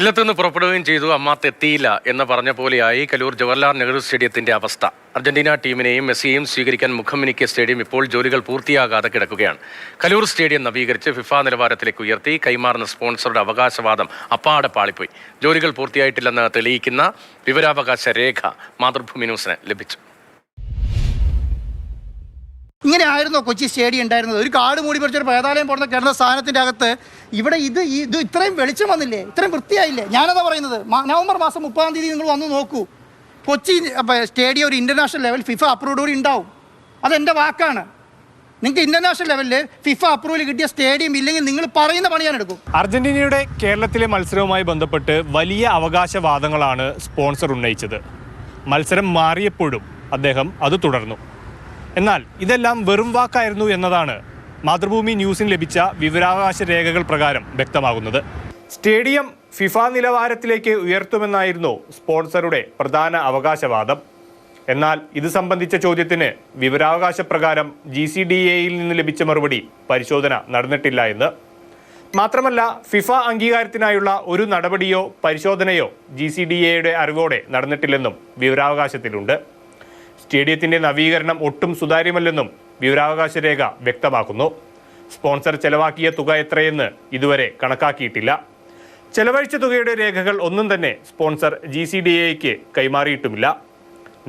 ഇല്ലത്തുനിന്ന് പുറപ്പെടുകയും ചെയ്തു, അമ്മാത്ത് എത്തിയില്ല എന്ന് പറഞ്ഞ പോലെയായി കലൂർ ജവഹർലാൽ നെഹ്റു സ്റ്റേഡിയത്തിന്റെ അവസ്ഥ. അർജന്റീന ടീമിനെയും മെസ്സിയെയും സ്വീകരിക്കാൻ മുഖമിനിക്കിയ സ്റ്റേഡിയം ഇപ്പോൾ ജോലികൾ പൂർത്തിയാകാതെ കിടക്കുകയാണ്. കലൂർ സ്റ്റേഡിയം നവീകരിച്ച് ഫിഫ നിലവാരത്തിലേക്ക് ഉയർത്തി കൈമാറുന്ന സ്പോൺസറുടെ അവകാശവാദം അപ്പാടെ പാളിപ്പോയി. ജോലികൾ പൂർത്തിയായിട്ടില്ലെന്ന് തെളിയിക്കുന്ന വിവരാവകാശ രേഖ മാതൃഭൂമി ന്യൂസിന് ലഭിച്ചു. ഇങ്ങനെ ആയിരുന്നോ കൊച്ചി സ്റ്റേഡിയം ഉണ്ടായിരുന്നത്? ഒരു കാട് മൂടി പറിച്ചൊരു പേതാലയം പോകുന്ന കിടന്ന സാധനത്തിൻ്റെ അകത്ത് ഇവിടെ ഇത് ഇത്രയും വെളിച്ചം വന്നില്ലേ, ഇത്രയും വൃത്തിയായില്ലേ? ഞാനതാ പറയുന്നത്. നവംബർ മാസം 30-ാം തീയതി നിങ്ങൾ വന്ന് നോക്കൂ. കൊച്ചി സ്റ്റേഡിയം ഒരു ഇൻ്റർനാഷണൽ ലെവൽ ഫിഫ അപ്രൂവ്ഡ് ഉണ്ടാവും. അതെൻ്റെ വാക്കാണ്. നിങ്ങൾക്ക് ഇൻ്റർനാഷണൽ ലെവലിൽ ഫിഫ അപ്രൂവൽ കിട്ടിയ സ്റ്റേഡിയം ഇല്ലെങ്കിൽ നിങ്ങൾ പറയുന്ന പണി ഞാൻ എടുക്കും. അർജന്റീനയുടെ കേരളത്തിലെ മത്സരവുമായി ബന്ധപ്പെട്ട് വലിയ അവകാശവാദങ്ങളാണ് സ്പോൺസർ ഉന്നയിച്ചത്. മത്സരം മാറിയപ്പോഴും അദ്ദേഹം അത് തുടർന്നു. എന്നാൽ ഇതെല്ലാം വെറും വാക്കായിരുന്നു എന്നതാണ് മാതൃഭൂമി ന്യൂസിന് ലഭിച്ച വിവരാവകാശ രേഖകൾ പ്രകാരം വ്യക്തമാകുന്നത്. സ്റ്റേഡിയം ഫിഫ നിലവാരത്തിലേക്ക് ഉയർത്തുമെന്നായിരുന്നു സ്പോൺസറുടെ പ്രധാന അവകാശവാദം. എന്നാൽ ഇത് സംബന്ധിച്ച ചോദ്യത്തിന് വിവരാവകാശ പ്രകാരം GCDAയിൽ നിന്ന് ലഭിച്ച മറുപടി പരിശോധന നടന്നിട്ടില്ല എന്ന്. മാത്രമല്ല, ഫിഫ അംഗീകാരത്തിനായുള്ള ഒരു നടപടിയോ പരിശോധനയോ GCDAയുടെ അറിവോടെ നടന്നിട്ടില്ലെന്നും വിവരാവകാശത്തിലുണ്ട്. സ്റ്റേഡിയത്തിന്റെ നവീകരണം ഒട്ടും സുതാര്യമല്ലെന്നും വിവരാവകാശ രേഖ വ്യക്തമാക്കുന്നു. സ്പോൺസർ ചെലവാക്കിയ തുക എത്രയെന്ന് ഇതുവരെ കണക്കാക്കിയിട്ടില്ല. ചെലവഴിച്ച തുകയുടെ രേഖകൾ ഒന്നും തന്നെ സ്പോൺസർ GCDAയ്ക്ക് കൈമാറിയിട്ടുമില്ല.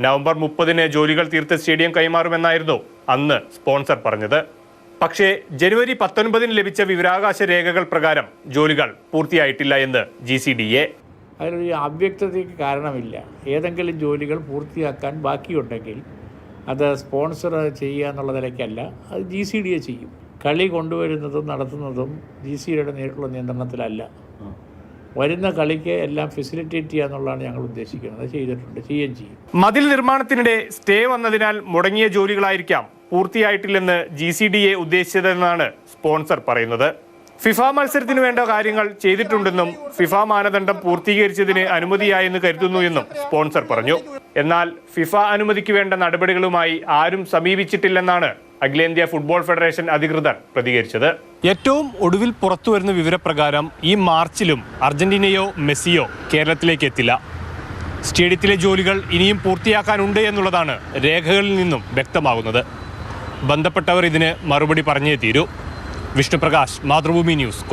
നവംബർ 30-ന് ജോലികൾ തീർത്ത് സ്റ്റേഡിയം കൈമാറുമെന്നായിരുന്നു അന്ന് സ്പോൺസർ പറഞ്ഞത്. പക്ഷേ ജനുവരി 19-ന് ലഭിച്ച വിവരാവകാശ രേഖകൾ പ്രകാരം ജോലികൾ പൂർത്തിയായിട്ടില്ല എന്ന് GCDA. അതിലൊരു അവ്യക്തതയ്ക്ക് കാരണമില്ല. ഏതെങ്കിലും ജോലികൾ പൂർത്തിയാക്കാൻ ബാക്കിയുണ്ടെങ്കിൽ അത് സ്പോൺസർ ചെയ്യുക എന്നുള്ള നിലയ്ക്കല്ല, അത് GCDA ചെയ്യും. കളി കൊണ്ടുവരുന്നതും നടത്തുന്നതും GCDAയുടെ നേരിട്ടുള്ള നിയന്ത്രണത്തിലല്ല. വരുന്ന കളിക്ക് എല്ലാം ഫെസിലിറ്റേറ്റ് ചെയ്യുക എന്നുള്ളതാണ് ഞങ്ങൾ ഉദ്ദേശിക്കുന്നത്. അത് ചെയ്തിട്ടുണ്ട്, ചെയ്യുകയും ചെയ്യും. മതിൽ നിർമ്മാണത്തിനിടെ സ്റ്റേ വന്നതിനാൽ മുടങ്ങിയ ജോലികളായിരിക്കാം പൂർത്തിയായിട്ടില്ലെന്ന് GCDA ഉദ്ദേശിച്ചതെന്നാണ് സ്പോൺസർ പറയുന്നത്. ഫിഫ മത്സരത്തിന് വേണ്ട കാര്യങ്ങൾ ചെയ്തിട്ടുണ്ടെന്നും ഫിഫ മാനദണ്ഡം പൂർത്തീകരിച്ചതിന് അനുമതിയായെന്ന് കരുതുന്നു എന്നും സ്പോൺസർ പറഞ്ഞു. എന്നാൽ ഫിഫ അനുമതിക്ക് വേണ്ട നടപടികളുമായി ആരും സമീപിച്ചിട്ടില്ലെന്നാണ് അഖിലേന്ത്യാ ഫുട്ബോൾ ഫെഡറേഷൻ അധികൃതർ പ്രതികരിച്ചത്. ഏറ്റവും ഒടുവിൽ പുറത്തുവരുന്ന വിവരപ്രകാരം ഈ മാർച്ചിലും അർജന്റീനയോ മെസ്സിയോ കേരളത്തിലേക്ക് എത്തില്ല. സ്റ്റേഡിയത്തിലെ ജോലികൾ ഇനിയും പൂർത്തിയാക്കാനുണ്ട് എന്നുള്ളതാണ് രേഖകളിൽ നിന്നും വ്യക്തമാകുന്നത്. ബന്ധപ്പെട്ടവർ ഇതിന് മറുപടി പറഞ്ഞേ തീരൂ. വിഷ്ണുപ്രകാശ്, മാതൃഭൂമി ന്യൂസ്.